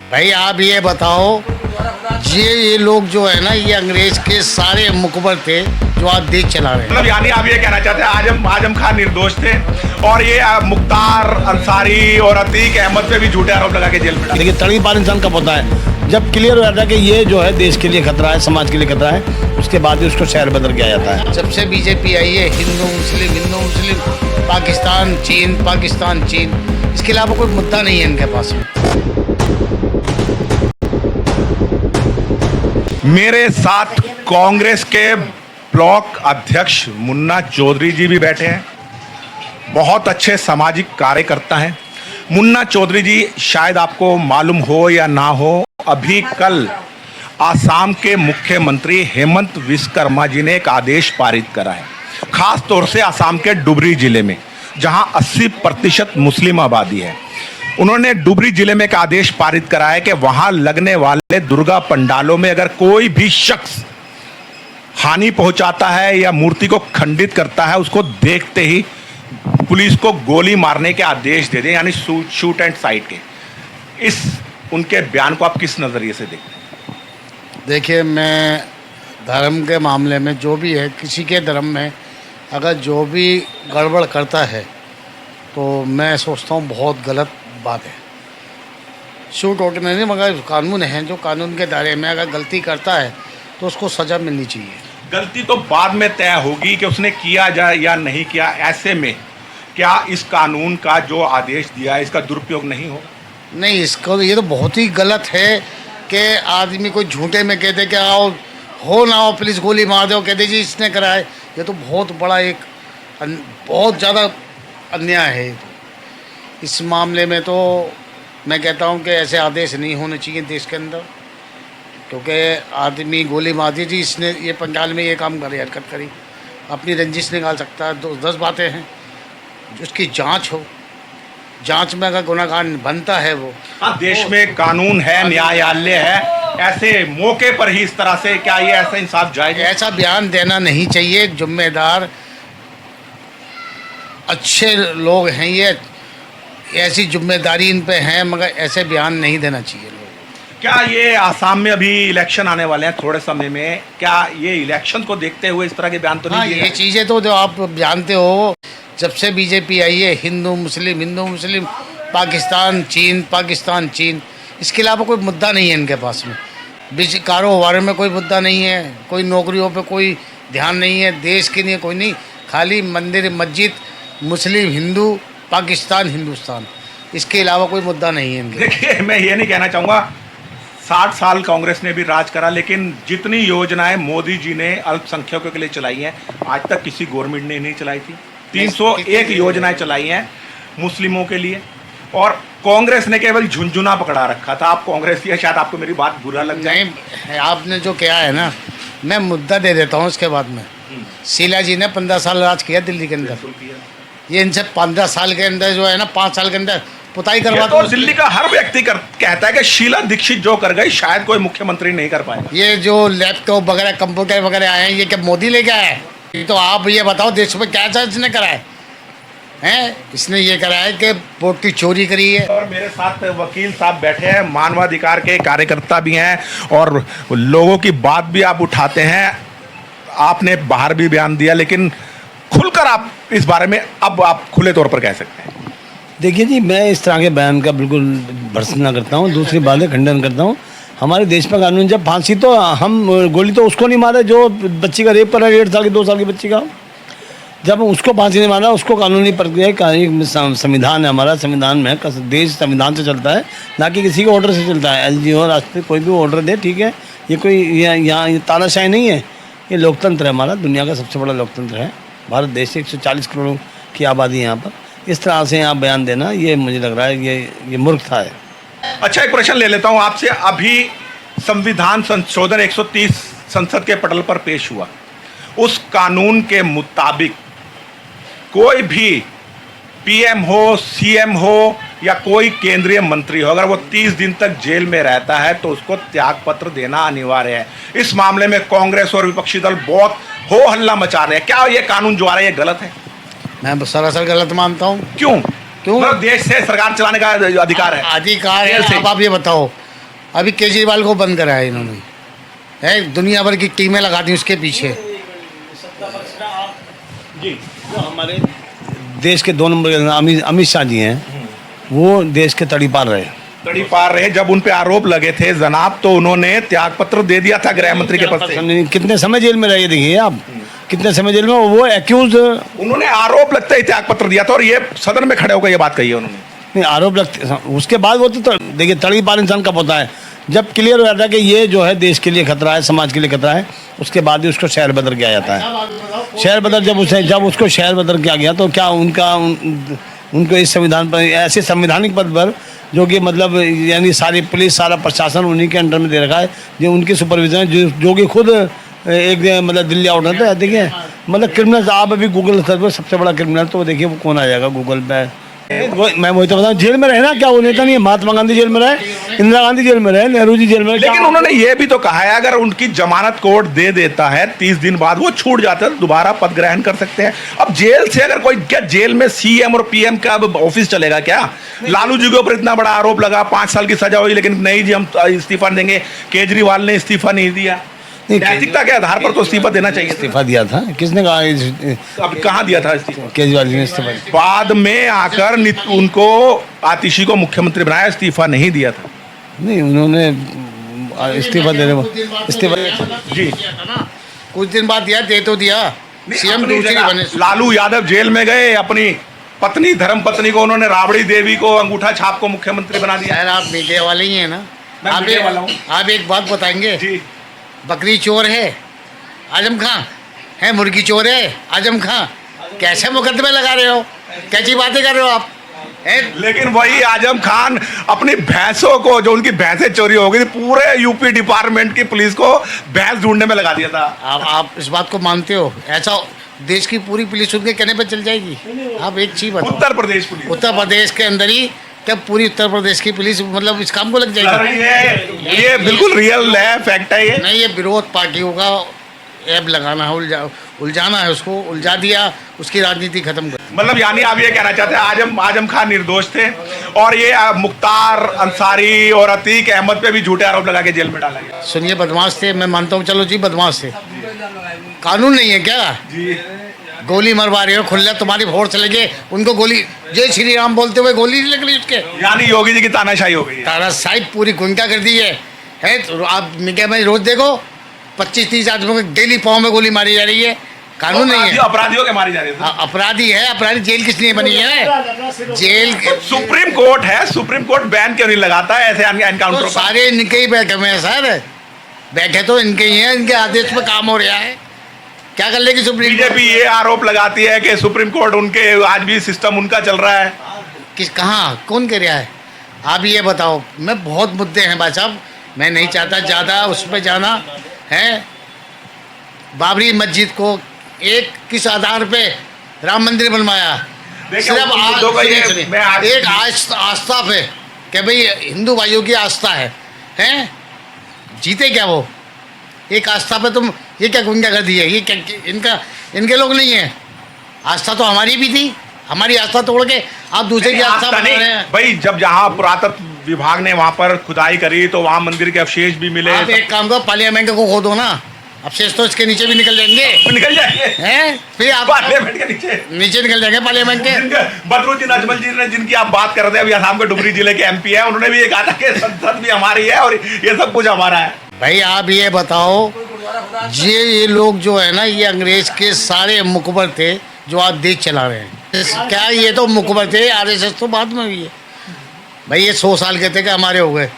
भाई आप ये बताओ, ये लोग जो है ना, ये अंग्रेज के सारे मुखबर थे जो आज देश चला रहे हैं। मतलब यानी आप ये कहना चाहते हैं आजम खान निर्दोष थे और ये मुख्तार अंसारी और अतीक अहमद पे भी झूठे आरोप लगा के जेल में डाले। देखिए, तड़ीपार इंसान कब होता है? जब क्लियर हो जाता है कि ये जो है देश के लिए खतरा है, समाज के लिए खतरा है, उसके बाद ही उसको शहर बदल किया जाता है। जब से बीजेपी आई है, हिंदू मुस्लिम, पाकिस्तान चीन, इसके अलावा कोई मुद्दा नहीं है इनके पास में। मेरे साथ कांग्रेस के ब्लॉक अध्यक्ष मुन्ना चौधरी जी भी बैठे हैं। बहुत अच्छे सामाजिक कार्यकर्ता हैं। मुन्ना चौधरी जी, शायद आपको मालूम हो या ना हो, अभी कल आसाम के मुख्यमंत्री हेमंत विश्वकर्मा जी ने एक आदेश पारित करा है, खास तौर से आसाम के डुबरी जिले में, जहां 80% मुस्लिम आबादी है। उन्होंने डुबरी जिले में एक आदेश पारित करा है कि वहां लगने वाले दुर्गा पंडालों में अगर कोई भी शख्स हानि पहुंचाता है या मूर्ति को खंडित करता है, उसको देखते ही पुलिस को गोली मारने के आदेश दे दें, यानी शूट एंड साइट के। इस उनके बयान को आप किस नज़रिए से देखते हैं? देखिए, मैं धर्म के मामले में जो भी है, किसी के धर्म में अगर जो भी गड़बड़ करता है तो मैं सोचता हूँ बहुत गलत बात है। शूट आउट नहीं, मगर कानून है, जो कानून के दायरे में अगर गलती करता है तो उसको सज़ा मिलनी चाहिए। गलती तो बाद में तय होगी कि उसने किया जाए या नहीं किया। ऐसे में क्या इस कानून का जो आदेश दिया है, इसका दुरुपयोग नहीं हो? नहीं, इसको ये तो बहुत ही गलत है कि आदमी कोई झूठे में कहते कि आओ हो ना हो, पुलिस गोली मार दो, कहते जी इसने करा है। ये तो बहुत बड़ा एक बहुत ज़्यादा अन्याय है। इस मामले में तो मैं कहता हूँ कि ऐसे आदेश नहीं होने चाहिए देश के अंदर, क्योंकि आदमी गोली मार दी जी, इसने ये पंडाल में ये काम करी, हरकत करी, अपनी रंजिश निकाल सकता है। 10 बातें हैं, उसकी जांच हो, जांच में अगर गुनाहगार बनता है वो। हाँ, देश में कानून है, न्यायालय है, ऐसे मौके पर ही इस तरह से क्या ये ऐसा इंसाफ जायज है? ऐसा बयान देना नहीं चाहिए। एक जिम्मेदार अच्छे लोग हैं, ये ऐसी जिम्मेदारी इन पे है, मगर ऐसे बयान नहीं देना चाहिए लोगों को। क्या ये आसाम में अभी इलेक्शन आने वाले हैं थोड़े समय में, क्या ये इलेक्शन को देखते हुए इस तरह के बयान तो नहीं हाँ, दिए ये चीज़ें तो जो आप जानते हो, जब से बीजेपी आई है, हिंदू मुस्लिम, पाकिस्तान चीन, इसके अलावा कोई मुद्दा नहीं है इनके पास में। कारोबार में कोई मुद्दा नहीं है, कोई नौकरियों पे कोई ध्यान नहीं है, देश के लिए कोई नहीं, खाली मंदिर मस्जिद, मुस्लिम हिंदू, पाकिस्तान हिंदुस्तान, इसके अलावा कोई मुद्दा नहीं है इनके। देखिए, मैं ये नहीं कहना चाहूँगा 60 साल कांग्रेस ने भी राज करा, लेकिन जितनी योजनाएं मोदी जी ने अल्पसंख्यकों के लिए चलाई हैं, आज तक किसी गवर्नमेंट ने नहीं चलाई थी। 301 योजनाएं चलाई हैं मुस्लिमों के लिए, और कांग्रेस ने केवल झुंझुना पकड़ा रखा था। आप कांग्रेस की, शायद आपको मेरी बात बुरा लग जाए। नहीं, आपने जो किया है ना, मैं मुद्दा दे देता हूँ इसके बाद में। शीला जी ने 15 साल राज किया दिल्ली के अंदर, ये इनसे 15 साल के अंदर जो है ना, 5 साल के अंदर पुताई करवा तो दिल्ली का हर व्यक्ति कहता है कि शीला दीक्षित जो कर गई, शायद कोई मुख्यमंत्री नहीं कर पाएगा। ये जो लैपटॉप वगैरह, कंप्यूटर वगैरह आए हैं, ये क्या मोदी लेके आया है? ये तो आप ये बताओ, देश में क्या चार्ज इसने करा है? इसने ये करा है कि वोट की चोरी करी है। और मेरे साथ वकील साहब बैठे हैं, मानवाधिकार के कार्यकर्ता भी हैं, और लोगों की बात भी आप उठाते हैं। आपने बाहर भी बयान दिया, लेकिन खुलकर आप इस बारे में अब आप खुले तौर पर कह सकते हैं। देखिए जी, मैं इस तरह के बयान का बिल्कुल भर्त्सना करता हूँ। दूसरी बात है, खंडन करता हूँ। हमारे देश में कानून, जब फांसी, तो हम गोली तो उसको नहीं मारे जो बच्ची का रेप करा, 1.5 साल की 2 साल की बच्ची का। जब उसको फांसी नहीं मारा, उसको कानूनी प्रक्रिया का संविधान है हमारा, संविधान में देश संविधान से चलता है, ना कि किसी के ऑर्डर से चलता है। LGO राष्ट्रपति कोई भी ऑर्डर दे, ठीक है, ये कोई यहाँ तानाशाही नहीं है, ये लोकतंत्र है हमारा, दुनिया का सबसे बड़ा लोकतंत्र है भारत देश। 140 करोड़ की आबादी है यहाँ पर। इस तरह से आप बयान देना, ये मुझे लग रहा है ये मूर्खता है। अच्छा, एक प्रश्न ले लेता हूँ आपसे। अभी संविधान संशोधन 130 संसद के पटल पर पेश हुआ। उस कानून के मुताबिक कोई भी PM हो, CM हो या कोई केंद्रीय मंत्री हो, अगर वो 30 दिन तक जेल में रहता है तो उसको त्यागपत्र देना अनिवार्य है। इस मामले में कांग्रेस और विपक्षी दल बहुत हो हल्ला मचा रहे हैं। क्या ये कानून जो आ रहा है ये गलत है? मैं सरासर गलत मानता हूँ। क्यों? क्यों? मतलब देश से सरकार चलाने का अधिकार है। अधिकार है। अब आप ये बताओ, अभी केजरीवाल को बंद कराया इन्होंने, है दुनिया भर की टीमें लगा दी उसके पीछे। जी, जो हमारे देश के 2 नंबर के अमित शाह जी हैं, वो देश के तड़ी पार रहे। तड़ी पार रहे। जब उन पे आरोप लगे थे जनाब, तो उन्होंने त्याग पत्र दे दिया था गृह मंत्री के पद से। कितने समय जेल में रहे, देखिए आप कितने समय जेल में, वो एक्यूज। उन्होंने आरोप लगते ही त्याग पत्र दिया था, और ये सदन में खड़े होकर ये बात कही है उन्होंने। नहीं, आरोप लगते, उसके बाद वो तो देखिए तड़ी पार इंसान कब होता है, जब क्लियर हो जाता है कि ये जो है देश के लिए खतरा है, समाज के लिए खतरा है, उसके बाद ही उसको शहर बदर किया जाता है। शहर बदर जब उसको शहर बदर किया गया, तो क्या उनको इस संविधान पर, ऐसे संवैधानिक पद पर, जो कि मतलब यानी सारी पुलिस सारा प्रशासन उन्हीं के अंडर में दे रखा है, जो उनकी सुपरविजन है, जो कि खुद एक मतलब दिल्ली आउट होता है। देखिए मतलब क्रिमिनल, आप अभी गूगल सर्च पर सबसे बड़ा क्रिमिनल, तो देखिए वो कौन आ जाएगा गूगल पे। मैं वही तो बताऊँ, जेल में रहे ना, क्या वो नेता नहीं है, महात्मा गांधी जेल में रहे, इंदिरा गांधी जेल में रहे, नेहरू जी जेल में रहे। लेकिन उन्होंने ये भी तो कहा है, अगर उनकी जमानत कोर्ट दे देता है 30 दिन बाद वो छूट जाते हैं, दोबारा पद ग्रहण कर सकते हैं। अब जेल से अगर कोई, क्या जेल में सीएम और पीएम का ऑफिस चलेगा क्या? लालू जी के ऊपर इतना बड़ा आरोप लगा, 5 साल की सजा हुई, लेकिन नहीं जी हम इस्तीफा देंगे। केजरीवाल ने इस्तीफा नहीं दिया। नैतिकता के आधार पर तो इस्तीफा देना चाहिए। इस्तीफा दिया था, किसने कहा? अब कहाँ दिया था इस्तीफा? केजरीवाल जी ने इस्तीफा। बाद में आकर उनको आतिशी को मुख्यमंत्री बनाया, इस्तीफा नहीं दिया था। नहीं, उन्होंने इस्तीफा देने इस्तीफा जी कुछ दिन बाद दिया, दे तो दिया, सीएम दूसरी बने। लालू यादव जेल में गए, अपनी पत्नी धर्म पत्नी को उन्होंने, राबड़ी देवी को, अंगूठा छाप को मुख्यमंत्री बना दिया। यार आप मीडिया वाले ही हैं ना, आप एक बात बताएंगे, जी बकरी चोर है आजम खां, है मुर्गी चोर है आजम खां, कैसे मुकदमे लगा रहे हो, कैसी बातें कर रहे हो आप? लेकिन वही आजम खान अपनी भैंसों को, जो उनकी भैंसें चोरी हो गई थी, पूरे यूपी डिपार्टमेंट की पुलिस को भैंस ढूंढने में लगा दिया था। आप इस बात को मानते हो? ऐसा देश की पूरी पुलिस उनके कहने पर चल जाएगी? आप एक चीज बताओ, उत्तर प्रदेश पुलिस, उत्तर प्रदेश के अंदर ही क्या पूरी उत्तर प्रदेश की पुलिस मतलब इस काम को लग जाएगी? ये बिल्कुल रियल है, फैक्ट है ये। नहीं, ये विरोध पार्टियों का ऐब लगाना है, उलझाना है, उसको उलझा दिया, उसकी राजनीति खत्म कर। मतलब यानी आप ये कहना चाहते हैं आजम खान निर्दोष थे, और ये मुख्तार अंसारी और अतीक अहमद पे भी झूठे आरोप लगा के जेल में डाला गया? सुनिए, बदमाश थे, मैं मानता हूँ, चलो जी बदमाश थे, कानून नहीं है क्या जी? गोली मरवा रहे हो खुल्ला, तुम्हारी वोट चले गए, उनको गोली, जय श्री राम बोलते हुए गोली नहीं लग रही उसके। यानी योगी जी की तानाशाही हो गई है। तानाशाही पूरी गुंडा कर दी है तो आप मीडिया में रोज देखो 25-30 आदमियों को डेली पाँव में गोली मारी जा रही है, कानून नहीं है। अपराधियों के मारी जा रही है। अपराधी है, अपराधी जेल किस लिए बनी है? जेल सुप्रीम कोर्ट है, सुप्रीम कोर्ट बैन क्यों नहीं लगाता है ऐसे एनकाउंटर? तो सारे इनके ही बैठे हुए हैं सर, बैठे तो इनके ही हैं, इनके आदेश पे काम हो रहा है। क्या कर लेगी सुप्रीम? बीजेपी ये आरोप लगाती है कि सुप्रीम कोर्ट उनके, आज भी सिस्टम उनका चल रहा है। किस, कहाँ, कौन कह रहा है? आप ये बताओ। मैं बहुत मुद्दे हैं भाई साहब, मैं नहीं चाहता ज़्यादा उस पर जाना है। बाबरी मस्जिद को एक किस आधार पे राम मंदिर बनवाया? सिर्फ एक आस्था पे कि भाई हिंदू भाइयों की आस्था है, जीते क्या वो? एक आस्था पे तुम ये क्या गुंडा कर दी है? ये क्या इनके लोग नहीं है? आस्था तो हमारी भी थी, हमारी आस्था तोड़ के आप दूसरे की आस्था बना रहे हैं। भाई जब जहाँ पुरातत्व विभाग ने वहाँ पर खुदाई करी तो वहाँ मंदिर के अवशेष भी मिले। आप एक काम करो, पार्लियामेंट को खोदो ना, अवशेष तो इसके नीचे भी निकल जाएंगे। निकल जाएंगे हैं? फिर आप पार्लियामेंट के नीचे निकल जाएंगे पार्लियामेंट के। बदरुद्दीन अजमल जी ने, जिनकी आप बात कर रहे थे, अभी असम के डुमरी जिले के एमपी है, उन्होंने भी ये कहा था कि संसद भी हमारी है और ये सब कुछ हमारा है। भाई आप ये बताओ, ये लोग जो है ना, ये अंग्रेज के सारे मुखबर थे जो आप देश चला रहे हैं। क्या ये तो मुखबर थे, आरएसएस तो बाद में भी है। भाई ये 100 साल के थे कि हमारे हो गए।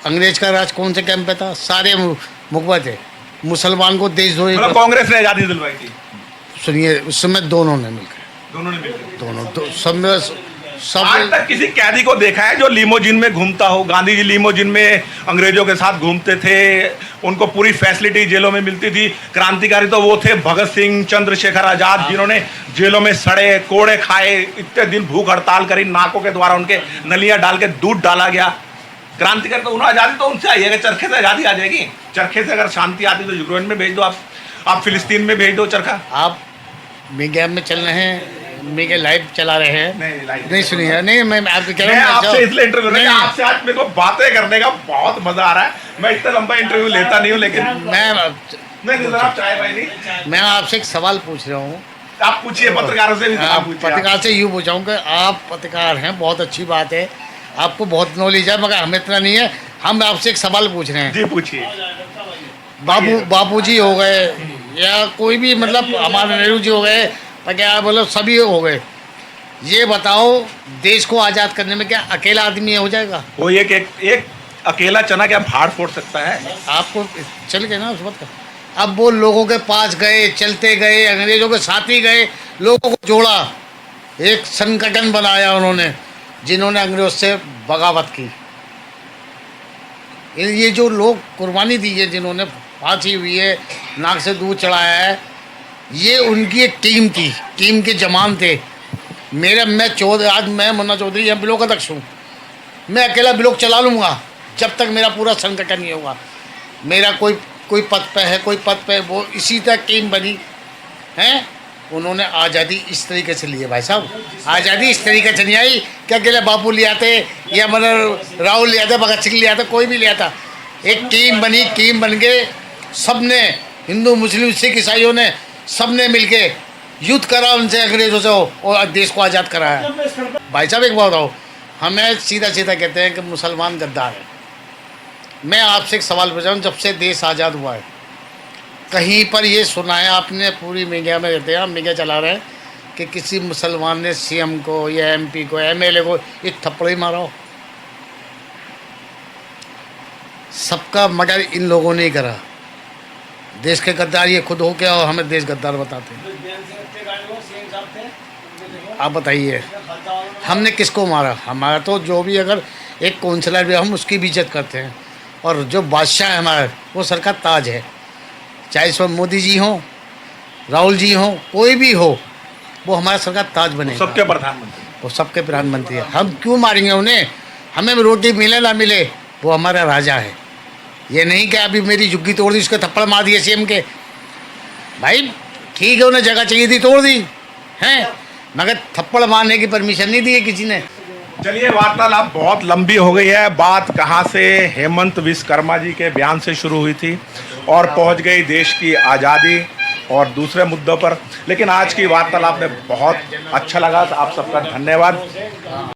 अंग्रेज का राज कौन से कैंप पे था? सारे मुखबर थे। मुसलमान को देश मतलब कांग्रेस ने आज़ादी दिलवाई थी। सुनिए, उस समय दोनों ने मिलकर, दोनों सब आज तक किसी कैदी को देखा है जो लीमोजिन में घूमता हो? गांधी जी लीमोजिन में अंग्रेजों के साथ घूमते थे, उनको पूरी फैसिलिटी जेलों में मिलती थी। क्रांतिकारी तो वो थे भगत सिंह, चंद्रशेखर आजाद, जिन्होंने जेलों में सड़े कोड़े खाए, इतने दिन भूख हड़ताल करी, नाकों के द्वारा उनके नलियां डाल के दूध डाला गया। क्रांतिकारी तो उन्हें आज़ादी तो उनसे आई है कि चरखे से आज़ादी आ जाएगी। चरखे से अगर शांति आती तो यूक्रेन में भेज दो, आप फिलिस्तीन में भेज दो चरखा। आप मीडिया में चल रहे हैं, मेरे लाइव चला रहे हैं। नहीं सुनी है। नहीं मैं आपको कह मैं रहा हूँ आपसे इसलिए इंटरव्यू नहीं, लेना, आपसे आज मेरे को बातें करने का बहुत मजा आ रहा है। मैं इतना लंबा इंटरव्यू लेता नहीं हूँ, लेकिन मैं नहीं आप चाय भाई नहीं, मैं आपसे एक सवाल पूछ रहा हूँ। आप पूछिए पत्रकारों से भी सवाल आप पूछिए आप। पत्रकार से यूँ पूछाऊँ कि आप पत्रकार हैं, बहुत अच्छी बात है, आपको बहुत नॉलेज है, मगर हमें इतना नहीं है। हम आपसे एक सवाल पूछ रहे हैं। जी पूछिए। बापूजी हो गए या कोई भी, मतलब हमारे नेहरू जी हो गए, क्या बोलो, सभी हो गए, ये बताओ देश को आज़ाद करने में क्या अकेला आदमी हो जाएगा? वो एक अकेला चना क्या फाड़ फोड़ सकता है? आपको चल गए ना उस वक्त। अब वो लोगों के पास गए, चलते गए, अंग्रेजों के साथ ही गए, लोगों को जोड़ा, एक संगठन बनाया उन्होंने, जिन्होंने अंग्रेजों से बगावत की। ये जो लोग कुर्बानी दी है, जिन्होंने फांसी हुई है, नाक से दूध चढ़ाया है, ये उनकी एक टीम थी, टीम के जवान थे। आज मैं मुन्ना चौधरी यहाँ ब्लॉक अध्यक्ष हूँ। मैं अकेला ब्लॉक चला लूँगा जब तक मेरा पूरा संगठन नहीं होगा। मेरा कोई पद पे है, कोई पद पे, वो इसी तरह टीम बनी है। उन्होंने आज़ादी इस तरीके से ली है भाई साहब। आज़ादी इस तरीके से नहीं आई कि अकेले बापू ले आते या मतलब राहुल ले आते, भगत सिंह ले आते, कोई भी ले आता। एक टीम बनी, टीम बन के सबने, हिंदू मुस्लिम सिख ईसाइयों ने सबने मिलके युद्ध करा उनसे, अंग्रेजों से, और देश को आज़ाद कराया। भाई साहब एक बात बताओ, हमें सीधा सीधा कहते हैं कि मुसलमान गद्दार है। मैं आपसे एक सवाल पूछूँ, जब से देश आज़ाद हुआ है कहीं पर ये सुना है आपने? पूरी मीडिया में रहते हैं, हम मीडिया चला रहे हैं, कि किसी मुसलमान ने सीएम को या एमपी को, एमएलए को एक थप्पड़ ही मारा हो? सबका मर्डर इन लोगों ने ही करा। देश के गद्दार ये खुद हो क्या, और हमें देश गद्दार बताते हैं? आप बताइए, हमने किसको मारा? हमारा तो जो भी, अगर एक काउंसलर भी, हम उसकी भी इज्जत करते हैं, और जो बादशाह है हमारा, वो सर का ताज है। चाहे इसमें मोदी जी हों, राहुल जी हों, कोई भी हो, वो हमारा सर का ताज बनेगा। सबके प्रधानमंत्री, वो सबके प्रधानमंत्री है। हम क्यों मारेंगे उन्हें? हमें रोटी मिले ना मिले, वो हमारा राजा है। ये नहीं कि अभी मेरी झुग्गी तोड़ दी, उसके थप्पड़ मार दिए सीएम के। भाई ठीक है, उन्हें जगह चाहिए थी, तोड़ दी हैं, मगर थप्पड़ मारने की परमिशन नहीं दी है किसी ने। चलिए वार्तालाप बहुत लंबी हो गई है। बात कहाँ से हेमंत विश्वकर्मा जी के बयान से शुरू हुई थी और पहुँच गई देश की आज़ादी और दूसरे मुद्दों पर। लेकिन आज की वार्तालाप में बहुत अच्छा लगा, आप सबका धन्यवाद।